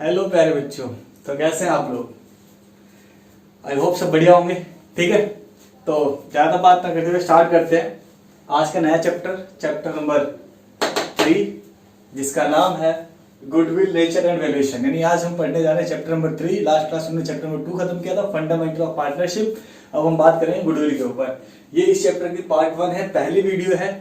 Hello प्यारे बच्चों। तो कैसे हैं आप लोग? आई होप सब बढ़िया होंगे। ठीक है, तो ज़्यादा बात ना करते हुए स्टार्ट करते हैं आज का नया चैप्टर नंबर 3, जिसका नाम है गुडविल, नेचर एंड वैल्यूएशन। यानी आज हम पढ़ने जा रहे हैं चैप्टर नंबर 3। लास्ट क्लास में चैप्टर नंबर 2 खत्म किया था, फंडामेंटल ऑफ पार्टनरशिप। अब हम बात करेंगे गुडविल के ऊपर। ये इस चैप्टर की पार्ट 1 है, पहली वीडियो है।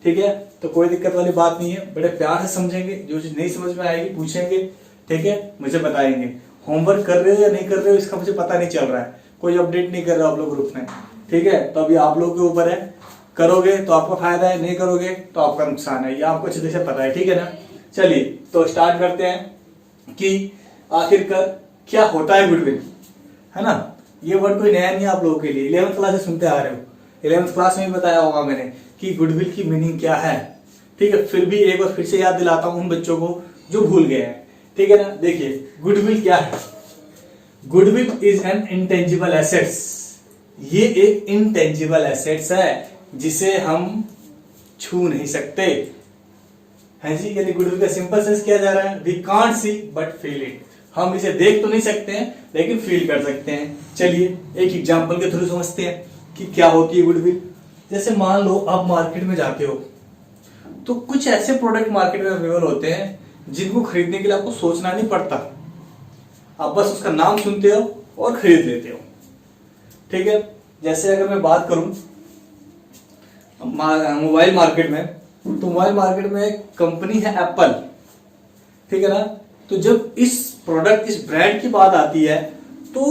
ठीक है, तो कोई दिक्कत वाली बात नहीं है, बड़े प्यार से समझेंगे। जो चीज नहीं समझ में आएगी पूछेंगे, ठीक है, मुझे बताएंगे। होमवर्क कर रहे हो या नहीं कर रहे हो इसका मुझे पता नहीं चल रहा है, कोई अपडेट नहीं कर रहा आप लोग ग्रुप में। ठीक है, तो अभी आप लोग के ऊपर है, करोगे तो आपका फायदा है, नहीं करोगे तो आपका नुकसान है, ये आपको अच्छे से पता है। ठीक है ना, चलिए तो स्टार्ट करते हैं कि आखिरकार क्या होता है गुडविल, है ना। ये वर्ड कोई नया नहीं है आप लोगों के लिए, 11th क्लास से सुनते आ रहे हो। 11th क्लास में भी बताया होगा मैंने कि गुडविल की मीनिंग क्या है। ठीक है, फिर भी एक बार फिर से याद दिलाता हूं उन बच्चों को जो भूल गए हैं। ठीक है ना, देखिए गुडविल क्या है। Goodwill is an intangible assets. ये एक इंटेंजिबल एसेट्स है जिसे हम छू नहीं सकते। है जी, यानी गुडविल का सिंपल सेंस किया जा रहा है, we can't see but feel it. हम इसे देख तो नहीं सकते हैं लेकिन फील कर सकते हैं। चलिए एक एग्जांपल के थ्रू समझते हैं कि क्या होती है गुडविल। जैसे मान लो आप मार्केट में जाते हो तो कुछ ऐसे प्रोडक्ट मार्केट में अवेलेबल होते हैं जिनको खरीदने के लिए आपको सोचना नहीं पड़ता, आप बस उसका नाम सुनते हो और खरीद लेते हो। ठीक है, जैसे अगर मैं बात करूं मोबाइल मार्केट में, तो मोबाइल मार्केट में एक कंपनी है एप्पल। ठीक है ना, तो जब इस प्रोडक्ट, इस ब्रांड की बात आती है तो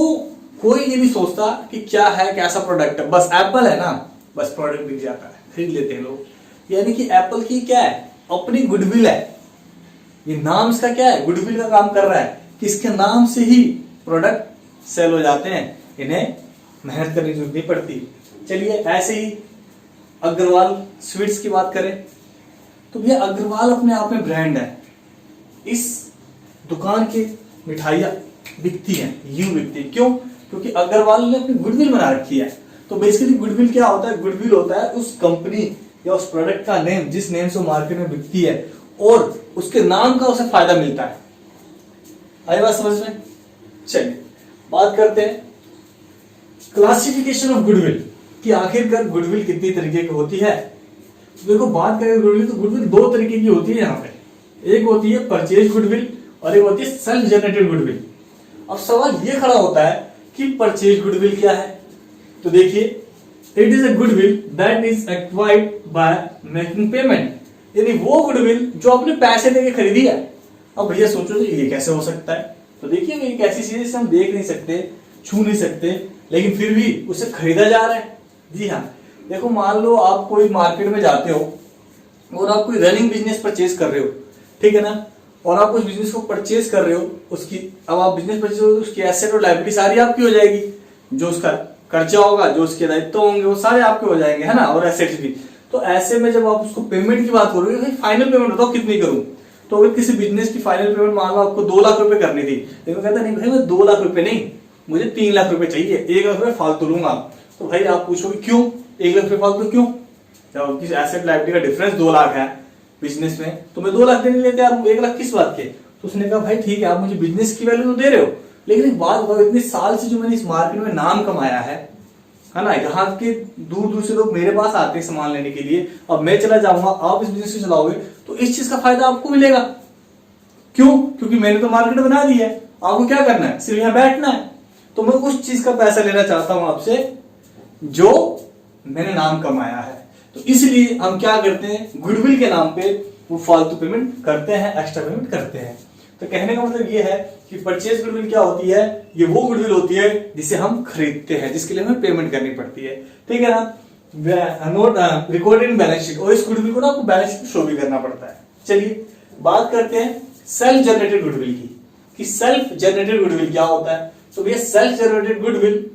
कोई ये नहीं सोचता कि क्या है, कैसा प्रोडक्ट है, बस एप्पल है ना, बस प्रोडक्ट बिक जाता है, खरीद लेते हैं लोग। यानी कि एप्पल की क्या है, अपनी गुडविल है। ये नाम इसका क्या है, गुडविल का काम कर रहा है कि इसके नाम से ही प्रोडक्ट सेल हो जाते हैं, इन्हें मेहनत करने की जरूरत नहीं पड़ती। चलिए ऐसे ही अग्रवाल स्वीट्स की बात करें तो भैया अग्रवाल अपने आप में ब्रांड है। इस दुकान की मिठाइयां बिकती हैं, यूं बिकती है, क्यों? क्योंकि अग्रवाल ने अपनी गुडविल बना रखी है। तो बेसिकली गुडविल क्या होता है, गुडविल होता है उस कंपनी या उस प्रोडक्ट का नेम जिस नेम से मार्केट में बिकती है और उसके नाम का उसे फायदा मिलता है। आई बात समझ में? चलिए बात करते हैं क्लासिफिकेशन ऑफ गुडविल कि आखिरकार गुडविल कितनी तरीके की होती है। तो देखो बात करें गुडविल तो गुडविल दो तरीके की होती है यहाँ पे। एक होती है परचेज गुडविल और एक होती है सेल्फ जनरेटेड गुडविल। अब सवाल ये खड़ा होता है कि परचेज गुडविल क्या है। तो देखिए, it is a goodwill that is acquired by making payment. यानी वो गुडविल जो आपने पैसे देके खरीदी है। अब भैया सोचो तो ये कैसे हो सकता है। तो देखिए एक ऐसी चीज जिसे हम देख नहीं सकते, छू नहीं सकते, लेकिन फिर भी उसे खरीदा जा रहा है। जी हाँ, देखो मान लो आप कोई मार्केट में जाते हो और आप कोई रनिंग बिजनेस परचेज कर रहे हो। ठीक है ना, और आप उस बिजनेस को परचेज कर रहे हो, उसकी अब आप बिजनेस परचेज हो, उसकी एसेट और लायबिलिटी सारी आपकी हो जाएगी। जो उसका खर्चा होगा, जो उसके दायित्व होंगे, वो सारे आपके हो जाएंगे, है ना, और एसेट्स भी। तो ऐसे में जब आप उसको पेमेंट की बात करोगे, भाई फाइनल पेमेंट बताओ कितनी करूं। तो अगर किसी बिजनेस की फाइनल पेमेंट मान लो आपको 2 लाख रुपए करनी थी, लेकिन कहता नहीं भाई मैं 2 लाख रुपए नहीं, मुझे 3 लाख रुपए चाहिए, 1 लाख रुपए फालतू लूंगा। तो भाई आप पूछोगे क्यों 1 लाख रुपए फालतू क्यों? जब किसी एसेट लायबिलिटी का डिफरेंस 2 लाख है बिजनेस में, तो मैं 2 लाख देने लेते यार, 1 लाख किस बात के? तो उसने कहा भाई ठीक है, आप मुझे बिजनेस की वैल्यू तो दे रहे हो, लेकिन एक बात बताओ, इतने साल से जो मैंने इस मार्केट में नाम कमाया है ना, यहाँ के दूर दूर से लोग मेरे पास आते हैं सामान लेने के लिए, अब मैं चला जाऊंगा, आप इस बिजनेस को चलाओगे तो इस चीज का फायदा आपको मिलेगा। क्यों? क्योंकि मैंने तो मार्केट बना दी है, आपको क्या करना है, सिर्फ यहाँ बैठना है। तो मैं उस चीज का पैसा लेना चाहता हूं आपसे जो मैंने नाम कमाया है। तो इसलिए हम क्या करते हैं, गुडविल के नाम पे वो फालतू पेमेंट करते हैं, एक्स्ट्रा पेमेंट करते हैं। तो कहने का मतलब ये है कि परचेज गुडविल क्या होती है, ये वो गुडविल होती है जिसे हम खरीदते हैं, जिसके लिए हमें पेमेंट करनी पड़ती है। ठीक है ना, note recorded in balance sheet, और इस गुडविल को ना आपको बैलेंस शीट शो भी करना पड़ता है। चलिए बात करते हैं सेल्फ जनरेटेड गुडविल की कि सेल्फ जनरेटेड गुडविल क्या होता है। तो भैया self generated goodwill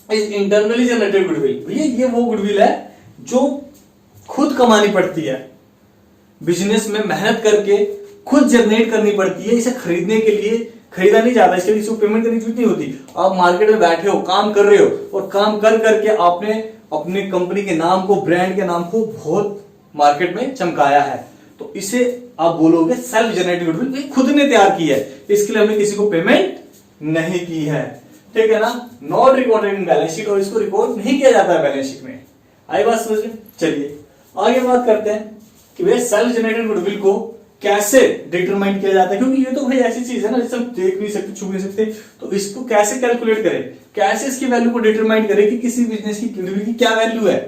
is internally generated goodwill. भैया ये वो गुडविल है जो खुद कमानी पड़ती है, बिजनेस में मेहनत करके खुद जनरेट करनी पड़ती है। इसे खरीदने के लिए खरीदा नहीं जाता, इसके लिए पेमेंट करने की जरूरत नहीं होती। आप मार्केट में बैठे हो, काम कर रहे हो, और काम कर करके आपने अपनी कंपनी के नाम को, ब्रांड के नाम को बहुत मार्केट में चमकाया है। तो इसे आप बोलोगे सेल्फ जनरेटेड गुडविल, खुद ने तैयार की है, इसके लिए हमने किसी को पेमेंट नहीं की है, ठीक है ना। Not recorded in balance sheet, और इसको रिकॉर्ड नहीं किया जाता है बैलेंस शीट में। आई बात समझ में। चलिए आगे बात करते हैं कि भैया सेल्फ जनरेटेड गुडविल को कैसे डिटरमाइन किया जाता है, क्योंकि ये तो भाई ऐसी चीज है ना जिसे हम देख नहीं सकते, छू नहीं सकते, तो इसको कैसे कैलकुलेट करें, कैसे इसकी वैल्यू को डिटरमाइन करें कि किसी बिजनेस की गुडविल की क्या वैल्यू है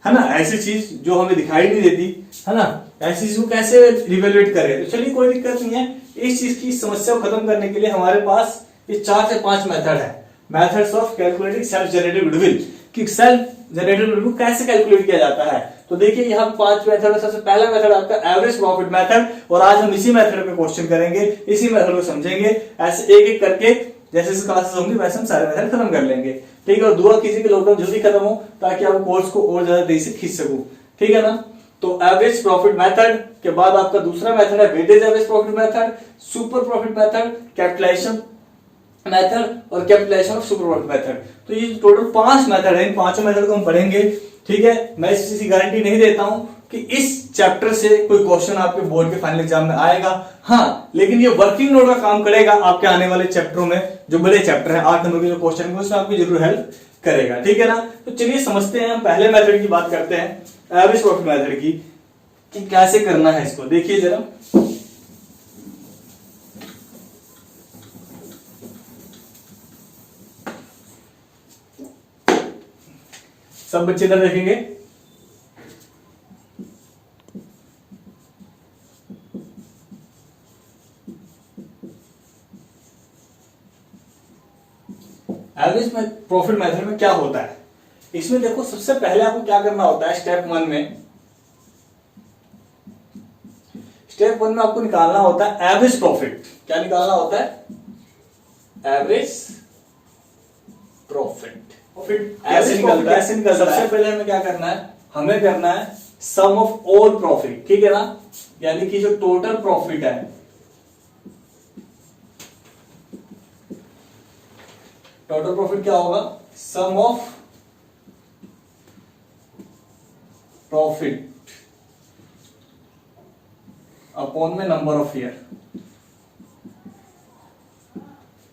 ना। ऐसी चीज जो हमें दिखाई नहीं देती है ना, ऐसी चीज को कैसे रिवेल्युएट करें। तो चलिए कोई दिक्कत नहीं है, इस चीज की समस्या को खत्म करने के लिए हमारे पास ये 4 से 5 मेथड है, methods of calculating self generated goodwill, कि सेल्फ जनरेटेड गुडविल को कैसे कैलकुलेट किया जाता है। तो देखिए यहाँ 5 मेथड है। सबसे पहला मेथड आपका एवरेज प्रॉफिट मेथड, और आज हम इसी मेथड पे क्वेश्चन करेंगे, इसी मेथड को समझेंगे, ऐसे एक एक करके जैसे जैसे क्लासेस होंगी वैसे हम सारे मेथड खत्म कर लेंगे, ठीक है। और दुआ कीजिए कि लॉकडाउन जल्दी खत्म हो ताकि आप कोर्स को और ज्यादा तेजी से खींच सकूं, ठीक है ना। तो एवरेज प्रॉफिट मेथड के बाद आपका दूसरा मेथड है weightage average profit method, super profit method, capitalisation method और capitalisation of super profit method. तो ये टोटल 5 मेथड है, इन पांचों मेथड को हम पढ़ेंगे, ठीक है। मैं इस चीज की गारंटी नहीं देता हूं कि इस चैप्टर से कोई क्वेश्चन आपके बोर्ड के फाइनल एग्जाम में आएगा, हाँ, लेकिन ये वर्किंग नोट का काम करेगा आपके आने वाले चैप्टरों में, जो बड़े चैप्टर है 8 नंबर के जो क्वेश्चन है उसमें आपकी जरूर हेल्प करेगा, ठीक है ना। तो चलिए समझते हैं, हम पहले मेथड की बात करते हैं एवरेज प्रॉफिट मेथड की, कि कैसे करना है इसको। देखिए जरा, सब बच्चे इधर देखेंगे। एवरेज प्रॉफिट मेथड में क्या होता है, इसमें देखो सबसे पहले आपको क्या करना होता है। स्टेप 1 में आपको निकालना होता है एवरेज प्रॉफिट। क्या निकालना होता है? Average profit. कैसे निकलता है? सबसे पहले हमें क्या करना है, हमें करना है सम ऑफ ऑल प्रॉफिट, ठीक है ना। यानी कि जो टोटल प्रॉफिट है, टोटल प्रॉफिट क्या होगा? सम ऑफ प्रॉफिट अपॉन में नंबर ऑफ ईयर।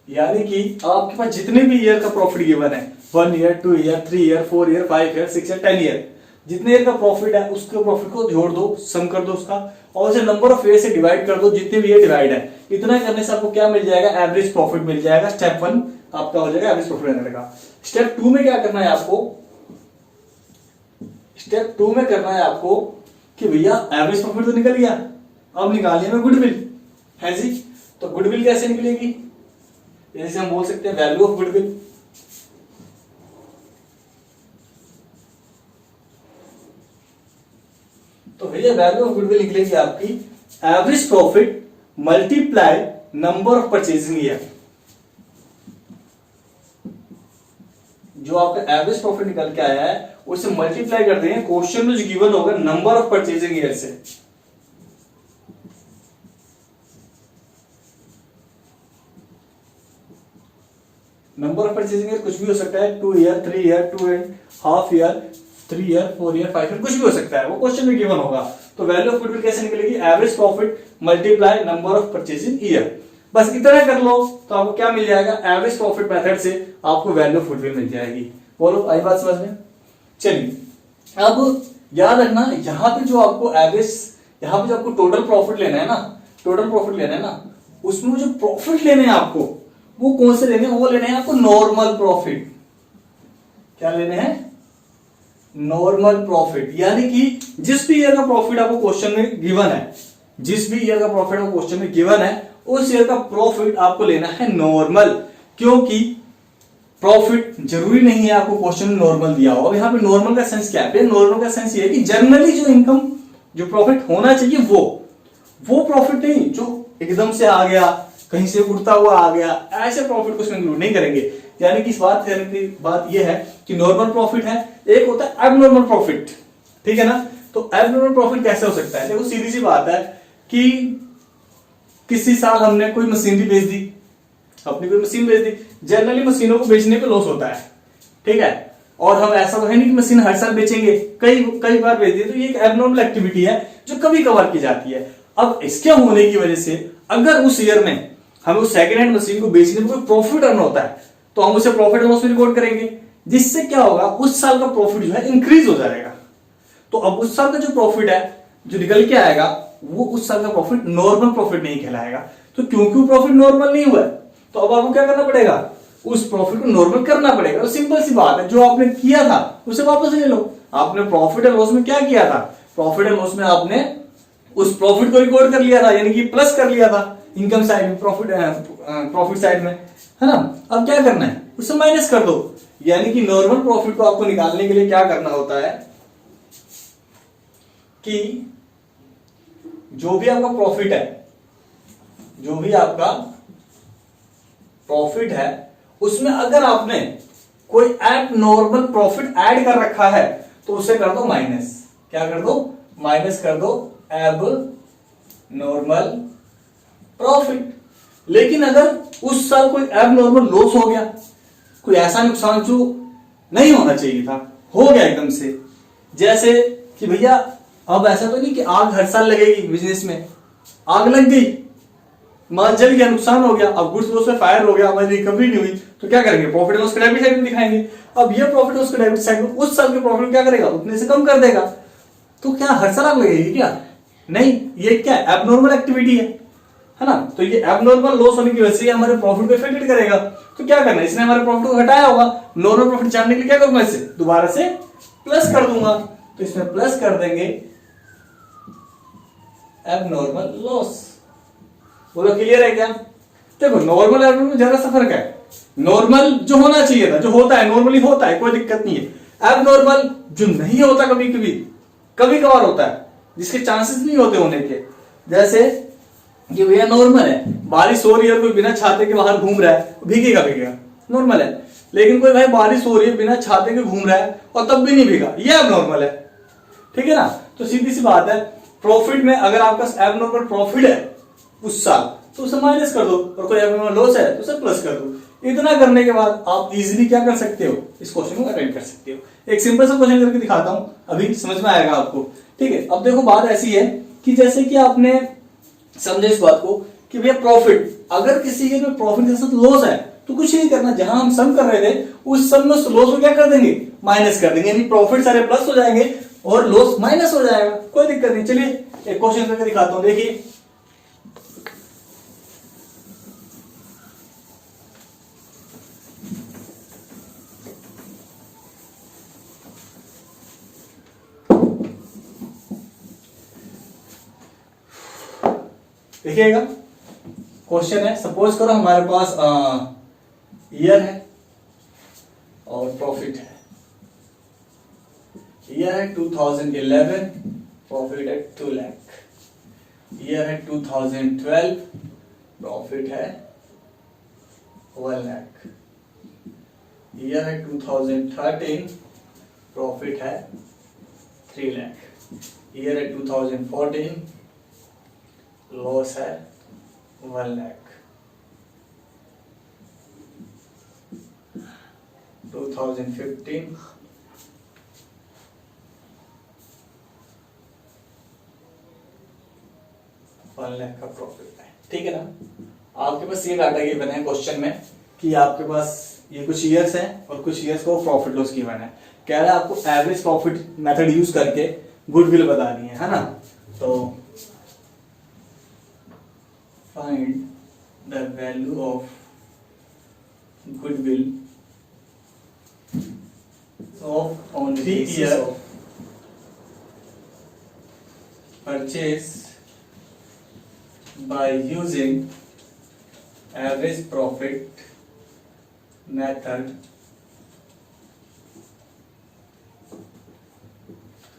यानी कि आपके पास जितने भी ईयर का प्रॉफिट गिवन है, 1 year, 2 year, 3 year, 4 year, 5 year, 6 year, 10 year, जितने ईयर का प्रॉफिट है उसके प्रॉफिट को जोड़ दो, सम कर दो उसका, और उसे नंबर ऑफ ईयर से डिवाइड कर दो, जितने भी ईयर डिवाइड है। इतना करने से आपको क्या मिल जाएगा? एवरेज प्रॉफिट मिल जाएगा। स्टेप 1 आपका हो जाएगा एवरेज प्रॉफिट मेथड का। स्टेप 2 में क्या करना है आपको? स्टेप 2 में करना है आपको कि भैया एवरेज प्रॉफिट तो निकल गया, अब निकालिए मैं गुडविल है जी। तो गुडविल कैसे निकलेगी? जैसे हम बोल सकते हैं वैल्यू ऑफ गुडविल। तो भैया वैल्यू ऑफ गुडविल निकलेगी आपकी average profit multiply number of purchasing year. जो आपका एवरेज प्रॉफिट निकल के आया है उसे मल्टीप्लाई कर देंगे क्वेश्चन में जो गिवन होगा नंबर ऑफ परचेजिंग ईयर से। नंबर ऑफ परचेजिंग ईयर कुछ भी हो सकता है, 2 year, 3 year, 2.5 year, 3 year, 4 year, 5 year, कुछ भी हो सकता है, वो क्वेश्चन में गिवन होगा। तो वैल्यू ऑफ गुडविल कैसे निकलेगी? Average profit multiply number of purchasing year. बस इतना कर लो तो आपको क्या मिल जाएगा? एवरेज प्रॉफिट मेथड से आपको वैल्यू ऑफ गुडविल मिल जाएगी। बोलो, आई बात समझ में? चलिए अब याद रखना, यहां पे जो आपको एवरेज, यहां पे जो आपको टोटल प्रॉफिट लेना है ना, टोटल प्रॉफिट लेना है ना, उसमें जो प्रॉफिट लेने हैं आपको, वो कौन से लेने हैं? वो लेने हैं आपको नॉर्मल प्रॉफिट। क्या लेने हैं? Normal profit. यानी कि जिस भी ईयर का प्रॉफिट आपको क्वेश्चन में गिवन है, जिस भी ईयर का प्रॉफिट आपको क्वेश्चन में गिवन है, उस ईयर का प्रॉफिट आपको लेना है नॉर्मल। क्योंकि प्रॉफिट जरूरी नहीं है आपको क्वेश्चन में नॉर्मल दिया हो। अब यहाँ पे नॉर्मल का सेंस क्या है? नॉर्मल का सेंस ये है कि जनरली जो इनकम, जो प्रॉफिट होना चाहिए वो प्रॉफिट नहीं जो एकदम से आ गया, कहीं से उड़ता हुआ आ गया, ऐसे प्रॉफिट को इसमें इंक्लूड नहीं करेंगे। यानी कि इस बात कहने की बात यह है कि नॉर्मल प्रॉफिट है, एक होता है एबनॉर्मल प्रॉफिट, ठीक है ना। तो एबनॉर्मल प्रॉफिट कैसे हो सकता है? देखो सीधी सी बात है कि किसी साल हमने कोई मशीनरी बेच दी, अपनी कोई मशीन बेच दी। जनरली मशीनों को बेचने पे लॉस होता है, ठीक है। और हम ऐसा तो है नहीं कि मशीन हर साल बेचेंगे, कई कई बार बेचती है, तो ये एक एबनॉर्मल एक्टिविटी है जो कभी कभार की जाती है। अब इसके होने की वजह से अगर उस ईयर में हमें उस सेकेंड हैंड मशीन को बेचने में कोई प्रॉफिट अर्न होता है तो हम उसे प्रॉफिट एंड लॉस में रिकॉर्ड करेंगे, जिससे क्या होगा, उस साल का प्रॉफिट जो है इंक्रीज हो जाएगा। तो अब उस साल का जो प्रॉफिट है जो निकल के आएगा वो उस साल का प्रॉफिट नॉर्मल प्रॉफिट नहीं कहलाएगा। तो क्योंकि वो प्रॉफिट नॉर्मल नहीं हुआ तो अब आपको क्या करना पड़ेगा, उस प्रॉफिट को नॉर्मल करना पड़ेगा। तो सिंपल सी बात है, जो आपने किया था उसे वापस ले लो। आपने प्रॉफिट एंड लॉस में क्या किया था, प्रॉफिट एंड लॉस में आपने उस प्रॉफिट को रिकॉर्ड कर लिया था, यानी कि प्लस कर लिया था इनकम साइड में, प्रॉफिट साइड में, है ना। अब क्या करना है, उसे माइनस कर दो। यानी कि नॉर्मल प्रॉफिट को आपको निकालने के लिए क्या करना होता है कि जो भी आपका प्रॉफिट है, जो भी आपका प्रॉफिट है उसमें अगर आपने कोई एब नॉर्मल प्रॉफिट ऐड कर रखा है तो उसे कर दो माइनस। क्या कर दो, माइनस कर दो एब नॉर्मल प्रॉफिट। लेकिन अगर उस साल कोई एब नॉर्मल लॉस हो गया, कोई ऐसा नुकसान जो नहीं होना चाहिए था हो गया एकदम से, जैसे कि भैया अब ऐसा तो नहीं कि आग हर साल लगेगी बिजनेस में, आग लग गई, माल जल गया, नुकसान हो गया, अब गुड्स लॉस में फायर हो गया, हमारी रिकवरी नहीं हुई, तो क्या करेंगे, प्रॉफिट लॉस डेबिट साइड में दिखाएंगे। अब ये प्रॉफिट लॉस डेबिट साइड में उस साल के प्रॉफिट क्या करेगा, उतने से कम कर देगा। तो क्या हर साल आग लगेगी क्या, नहीं, ये क्या एबनॉर्मल एक्टिविटी है ना। तो ये एबनॉर्मल लॉस होने की वजह से हमारे प्रॉफिट को इफेक्टेड करेगा। तो क्या करना है, इसने हमारे प्रॉफिट को घटाया होगा, नॉर्मल प्रॉफिट जानने के लिए क्या करूंगा, इसे दोबारा से प्लस कर दूंगा। तो इसमें प्लस कर देंगे एबनॉर्मल लॉस। बोलो क्लियर है क्या। देखो नॉर्मल एबनॉर्मल में जरा सा फर्क है। नॉर्मल जो होना चाहिए था, जो होता है, नॉर्मली होता है, कोई दिक्कत नहीं है। एबनॉर्मल जो नहीं होता, कभी कभी कभी कभार होता है, जिसके चांसेस नहीं होते होने के। जैसे कि भैया नॉर्मल है, बारिश हो रही है, कोई बिना छाते के बाहर घूम रहा है, भीगेगा भीगेगा, नॉर्मल है। लेकिन कोई भाई बारिश हो रही है, बिना छाते के घूम रहा है और तब भी नहीं भीगा, ये एबनॉर्मल है, ठीक है ना। तो सीधी सी बात है, प्रॉफिट में अगर आपका एबनॉर्मल प्रॉफिट है उस साल तो उसे माइनस कर दो, और कोई एबनॉर्मल लॉस है तो उसे प्लस कर दो। इतना करने के बाद आप इजीली क्या कर सकते हो, इस क्वेश्चन को अटेंड कर सकते हो। एक सिंपल सा क्वेश्चन करके दिखाता हूं, अभी समझ में आएगा आपको, ठीक है। अब देखो बात ऐसी है कि जैसे कि आपने समझे इस बात को कि भैया प्रॉफिट, अगर किसी के में प्रॉफिट के साथ लॉस है तो कुछ नहीं करना, जहां हम सम कर रहे थे उस सम में लॉस को क्या कर देंगे, माइनस कर देंगे, यानी प्रॉफिट सारे प्लस हो जाएंगे और लॉस माइनस हो जाएगा, कोई दिक्कत नहीं। चलिए एक क्वेश्चन करके दिखाता हूं, देखिए देखिएगा। क्वेश्चन है, सपोज करो हमारे पास ईयर है और प्रॉफिट है। ईयर है 2011, प्रॉफिट है 2 लाख। ईयर है 2012, प्रॉफिट है 1 लाख। ईयर है 2013, प्रॉफिट है 3 लाख। ईयर है 2014, लॉस है 1 लाख। 2015 1 लाख का प्रॉफिट है, ठीक है ना। आपके पास ये डाटा गिवन है क्वेश्चन में कि आपके पास ये कुछ ईयर्स हैं और कुछ ईयर्स को प्रॉफिट लॉस गिवन है। कह रहा है आपको एवरेज प्रॉफिट मेथड यूज करके गुडविल बतानी है ना। तो find the value of goodwill of on the year purchase by using average profit method,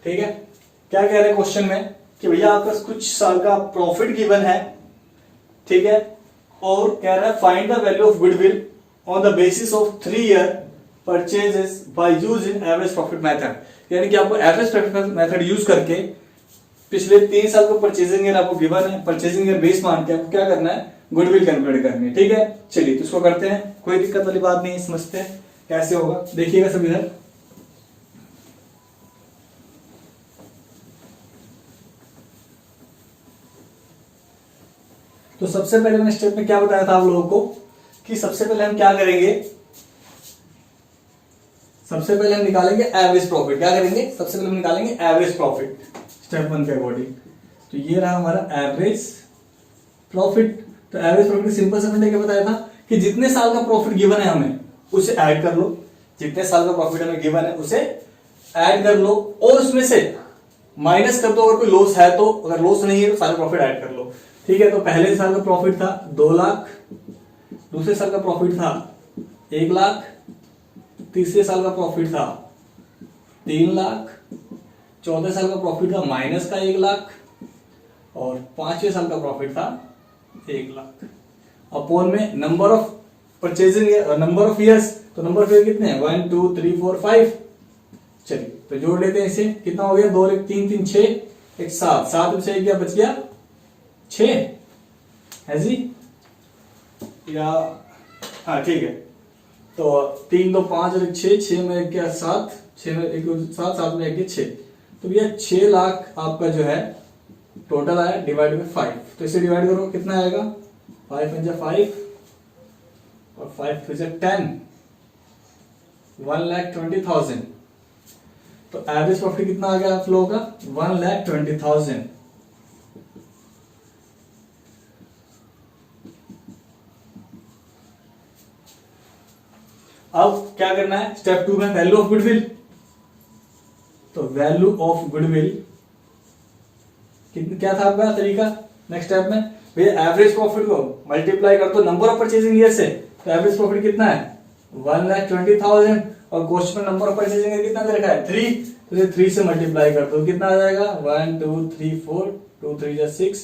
ठीक है। क्या कह रहे हैं क्वेश्चन में कि भैया आपका कुछ साल का प्रॉफिट गिवन है, ठीक है, और कह रहा है find the value of goodwill on the basis of 3 year purchases by using average profit method. यानी कि आपको एवरेज प्रॉफिट मेथड यूज करके पिछले 3 साल को परचेजिंग ईयर आपको गिवन है, परचेजिंग ईयर बेस मान के आपको क्या करना है, गुडविल कैलकुलेट करनी है, ठीक है। चलिए तो इसको करते हैं, कोई दिक्कत वाली बात नहीं है, समझते हैं कैसे होगा। देखिएगा सब इधर, तो सबसे पहले मैंने स्टेप में क्या बताया था आप लोगों को कि सबसे पहले हम क्या करेंगे, सबसे पहले हम निकालेंगे एवरेज प्रॉफिट। क्या करेंगे, सबसे पहले हम निकालेंगे एवरेज प्रॉफिट स्टेप 1 के अकॉर्डिंग। तो ये रहा हमारा एवरेज प्रॉफिट। तो एवरेज प्रॉफिट सिंपल से मैंने क्या बताया था कि जितने साल का प्रॉफिट गिवन है हमें उसे ऐड कर लो, जितने साल का प्रॉफिट हमें गिवन है उसे ऐड कर लो और उसमें से माइनस कर दो अगर कोई लॉस है तो, अगर लॉस नहीं है तो सारा प्रॉफिट ऐड कर लो। ठीक है, तो पहले साल का प्रॉफिट था 2 लाख, दूसरे साल का प्रॉफिट था 1 लाख, तीसरे साल का प्रॉफिट था 3 लाख, चौथे साल का प्रॉफिट था माइनस का 1 लाख और पांचवें साल का प्रॉफिट था 1 लाख। अपॉन में number of purchasing, number of years, तो नंबर ऑफ ईयर कितने हैं 1 2 3 4 5। चलिए तो जोड़ लेते हैं इसे, कितना हो गया 2 1 3 3 6 1 7, 7 में से एक क्या बच गया 6 है जी, या हाँ ठीक है। तो 3 2 5 और 6, 6 में एक क्या 7, 6 में एक 7, 7 में एक 6, तो भैया 6 लाख आपका जो है टोटल आया डिवाइड बाय 5। तो इसे डिवाइड करो कितना आएगा 5 5 और 5 5 10, 1,20,000। तो एवरेज प्रॉफिट कितना आ गया आप लोगों का 1,20,000। अब क्या करना है स्टेप 2 में वैल्यू ऑफ गुडविल। तो वैल्यू ऑफ गुडविल क्या था आपका तरीका नेक्स्ट स्टेप में, भैया एवरेज प्रॉफिट को मल्टीप्लाई कर दो नंबर ऑफ परचेजिंग ईयर से। तो एवरेज प्रॉफिट कितना है 1,20,000 और क्वेश्चन में नंबर ऑफ परचेजिंग ईयर कितना दे रखा है 3, तो ये 3 से मल्टीप्लाई कर दो कितना आ जाएगा 1 2 3 4 2 3 6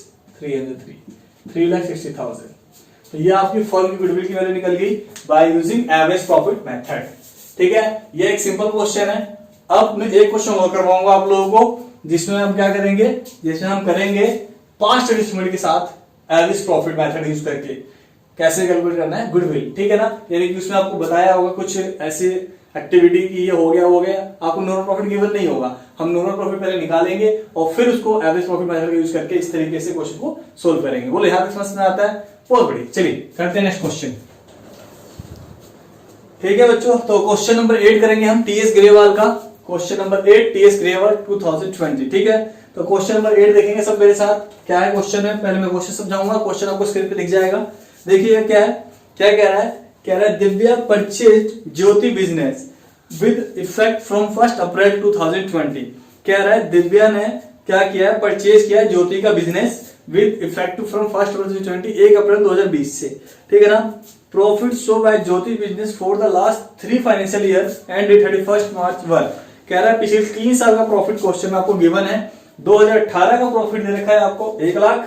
3,60,000। तो ये आपकी फर्म की गुडविल की वैल्यू निकल गई by using average profit method. ठीक है, ये एक सिंपल क्वेश्चन है। अब मैं एक क्वेश्चन और करवाऊंगा आप लोगों को जिसमें हम क्या करेंगे, जिसमें हम करेंगे पास्ट एस्टिमेट के साथ एवरेज प्रॉफिट मेथड यूज करके कैसे कैलकुलेट करना है गुडविल। ठीक है ना, यानी कि उसमें आपको बताया होगा कुछ ऐसे एक्टिविटी की ये हो गया, आपको नॉर्मल प्रॉफिट गिवन नहीं होगा, हम नॉर्मल प्रॉफिट पहले निकालेंगे और फिर उसको एवरेज प्रॉफिट मेथड यूज करके इस तरीके से क्वेश्चन को सोल्व करेंगे। बोले यहां तक समझ में आता है, बहुत बढ़िया। चलिए करते हैं नेक्स्ट क्वेश्चन। ठीक है बच्चों, तो क्वेश्चन नंबर 8 करेंगे हम टीएस ग्रेवाल का। Question number 8 TS Grewal 2020। ठीक है, तो क्वेश्चन नंबर 8 देखेंगे सब मेरे साथ। क्या है क्वेश्चन है, पहले मैं क्वेश्चन समझाऊंगा, क्वेश्चन आपको स्क्रीन पे दिख जाएगा। देखिए क्या है, क्या कह रहा है Divya purchase Jyoti business with effect from 1 अप्रैल 2020। कह रहा है दिव्या ने क्या किया है, परचेज किया ज्योति का बिजनेस विद इफेक्ट फ्रॉम 1 अप्रैल 2020, 1 अप्रैल 2020 से। ठीक है ना, profit show by Jyoti business for the last 3 financial year end 31 March 1। कह रहा है पिछले 3 साल का प्रॉफिट क्वेश्चन में आपको गिवन है। 2018 का प्रॉफिट दे रखा है आपको 1 लाख,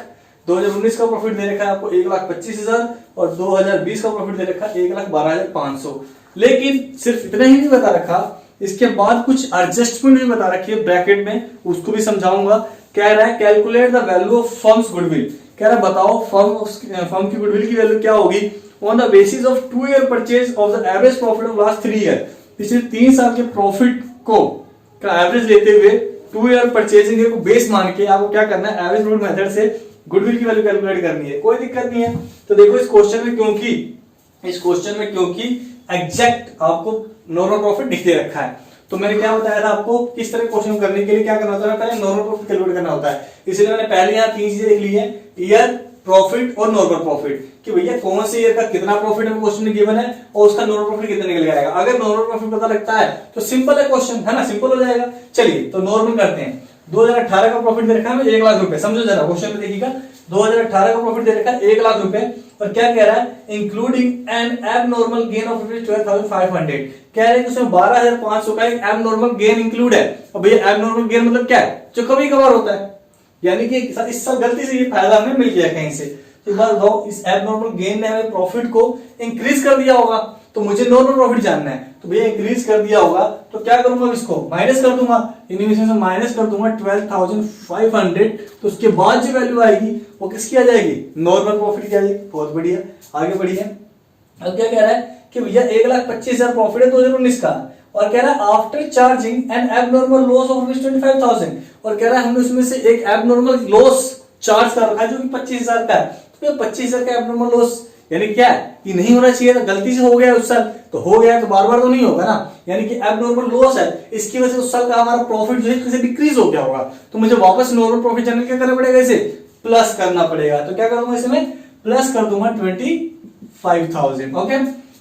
2019 का प्रॉफिट दे रखा है आपको 1,25,000 और 2020 का प्रॉफिट दे रखा है 1,12,500। लेकिन सिर्फ इतना ही नहीं बता रखा, इसके बाद कुछ एडजस्टमेंट भी बता रखी है ब्रैकेट में, उसको भी समझाऊंगा। कह रहा है calculate the value of firms goodwill. कह रहा है बताओ फर्म की गुडविल की वैल्यू क्या होगी on the basis of 2 year purchase of the average profit of last 3 year. पिछले 3 साल के प्रॉफिट को का एवरेज लेते हुए 2 ईयर परचेजिंग को बेस मान के आपको क्या करना है, एवरेज प्रॉफिट मेथड से गुडविल की वैल्यू कैलकुलेट करनी है। कोई दिक्कत नहीं है। तो देखो इस क्वेश्चन में क्योंकि एग्जैक्ट आपको नॉर्मल प्रॉफिट दिख दे रखा है, तो मैंने क्या बताया था आपको किस तरह क्वेश्चन करने के लिए क्या करना होता है, पहले नॉर्मल प्रॉफिट कैलकुलेट करना होता है। इसलिए मैंने पहले यहाँ 3 चीजें लिख ली है, ईयर, प्रॉफिट और नॉर्मल प्रॉफिट, कि भैया कौन से ईयर का कितना प्रॉफिट है क्वेश्चन में गिवन है और उसका नॉर्मल प्रॉफिट कितना निकल आएगा। अगर नॉर्मल प्रॉफिट पता लगता है तो सिंपल है क्वेश्चन, है ना, सिंपल हो जाएगा। चलिए तो नॉर्मल करते हैं। 2018 का प्रॉफिट दे रखा है 1 लाख रुपए, समझो जरा क्वेश्चन में देखिएगा। 2018 का प्रॉफिट दे रखा है 1 लाख रुपए और क्या कह रहा है, including N abnormal gain of 12,500। कह रहे हैं कि उसमें 12,500 का एक एबनॉर्मल गेन इंक्लूड है। और भैया एबनॉर्मल गेन मतलब क्या है, जो कभी कभार होता है, यानी कि इस साल गलती से ये फायदा हमें मिल गया कहीं से। तो एक बात बताओ, इस एबनॉर्मल गेन ने हमें प्रॉफिट को इंक्रीज कर दिया होगा, तो मुझे नॉर्मल प्रॉफिट जानना है। तो भैया इंक्रीज कर दिया होगा तो क्या करूंगा, इसको माइनस कर दूंगा, इनमें से माइनस कर दूंगा 12,500। तो उसके बाद जो वैल्यू आएगी वो किसकी आ जाएगी, नॉर्मल प्रॉफिट की आ जाएगी। बहुत बढ़िया, आगे बढ़िए। अब क्या कह रहा है कि भैया 1,25,000 प्रॉफिट है 2019 का, और कह रहा है after charging N abnormal loss of 25,000, और कह रहा है हमने उसमें से एक एबनॉर्मल लॉस चार्ज कर रखा है जो कि 25,000 का है। तो 25,000 का एब्नॉर्मल लॉस यानी क्या है कि नहीं होना चाहिए था, गलती से हो गया उस साल तो हो गया, तो बार बार तो नहीं होगा ना, यानी कि एब्नॉर्मल लॉस है, इसकी वजह से उस साल का हमारा प्रॉफिट जो है डिक्रीज हो गया होगा, तो मुझे वापस नॉर्मल प्रॉफिट जनरेट क्या करना पड़ेगा, इसे प्लस करना पड़ेगा। तो क्या करूंगा इसमें, प्लस कर दूंगा 25,000। ओके,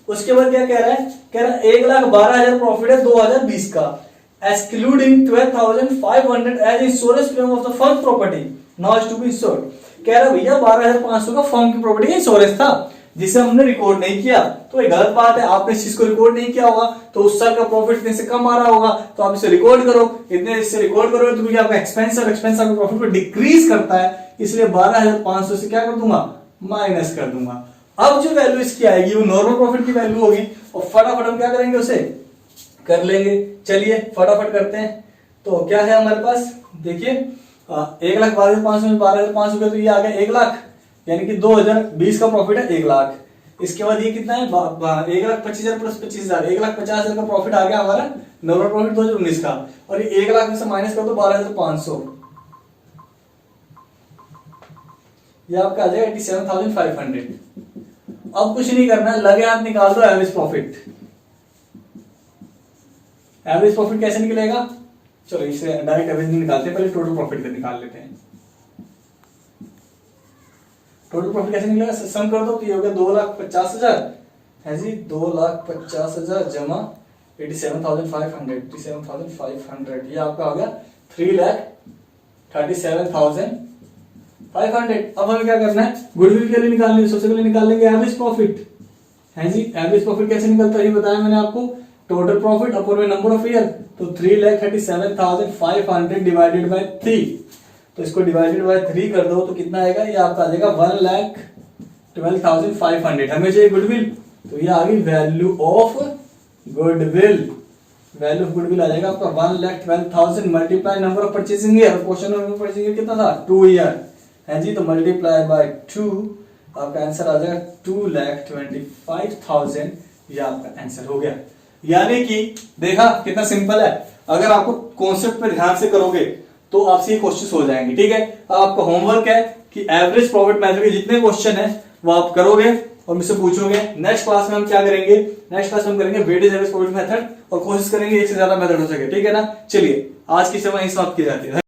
उसके बाद क्या कह रहा है, कह रहा है 1,12,000 प्रॉफिट है 2020 का, excluding 12,500 as insurance premium of the firm property now is to be insured. कह रहा है भैया 12,500 का फर्म की प्रॉपर्टी का इंश्योरेंस था जिसे हमने रिकॉर्ड नहीं किया, तो ये गलत बात है, आपने इस चीज को रिकॉर्ड नहीं किया होगा, तो उस साल का प्रॉफिट इतने से कम आ रहा होगा, तो आप इसे रिकॉर्ड करो, इतने इससे रिकॉर्ड करोगे तो आपका एक्सपेंस और एक्सपेंस आपके प्रॉफिट को डिक्रीज करता है, इसलिए 12,500 से क्या कर दूंगा, माइनस कर दूंगा। अब जो वैल्यू इसकी आएगी वो नॉर्मल प्रॉफिट की वैल्यू होगी, और फटाफट हम क्या करेंगे, उसे कर लेंगे। चलिए फटाफट करते हैं। तो क्या है हमारे पास, देखिए 1,12,500 में 12,500 का, तो ये आ गया 1 लाख, यानी कि 2020 का प्रॉफिट है 1 लाख। इसके बाद ये कितना है, 1,25,000 प्लस 25,000, 1,50,000 का प्रॉफिट आ गया हमारा नॉर्मल प्रॉफिट 2019 का, और ये 1 लाख में से माइनस कर दो 12,500, ये आपका आ जाएगा 87,500। अब कुछ नहीं करना है, लगे हाथ निकाल दो एवरेज प्रॉफिट। एवरेज प्रॉफिट कैसे निकलेगा, चलो इसे डायरेक्ट एवरेज नहीं निकालते, पहले टोटल प्रॉफिट निकाल लेते हैं। टोटल प्रॉफिट कैसे निकलेगा, सम कर दो, तो ये हो गया 2,50,000 है जी, 2,50,000 जमा 87,500, ये आपका हो गया 3,37,500। अब हमें क्या करना है, गुडविल के लिए निकालनी है, सबसे पहले निकाल लेंगे एवरेज प्रॉफिट है जी। एवरेज प्रॉफिट कैसे निकलता है ये बताया मैंने आपको, टोटल प्रॉफिट अपॉन में नंबर ऑफ ईयर, तो 3,37,500 डिवाइडेड बाय 3, तो इसको डिवाइडेड बाय 3 कर दो तो कितना आएगा, ये आपका आ जाएगा 1,12,500। हमें चाहिए गुडविल, तो ये आ गई value of goodwill, value of goodwill आ जाएगा आपका 1,12,000 multiply number of purchasing year, question में परचेसिंग ईयर कितना था 2 ईयर है जी, तो मल्टीप्लाई बाय 2, आपका आंसर आ जाएगा 2,25,000, ये आपका आंसर हो गया। यानी कि देखा कितना सिंपल है, अगर आपको कॉन्सेप्ट पे ध्यान से करोगे तो आपसे ये क्वेश्चन हो जाएंगे। ठीक है, अब आपका होमवर्क है कि एवरेज प्रॉफिट मेथड के जितने क्वेश्चन है वो आप करोगे और मुझसे पूछोगे। नेक्स्ट क्लास में हम क्या करेंगे, नेक्स्ट क्लास में हम करेंगे वेटेज एवरेज प्रॉफिट मेथड, और कोशिश करेंगे एक से ज्यादा मेथड हो सके। ठीक है ना, चलिए आज की सेवा यहीं समाप्त की जाती है।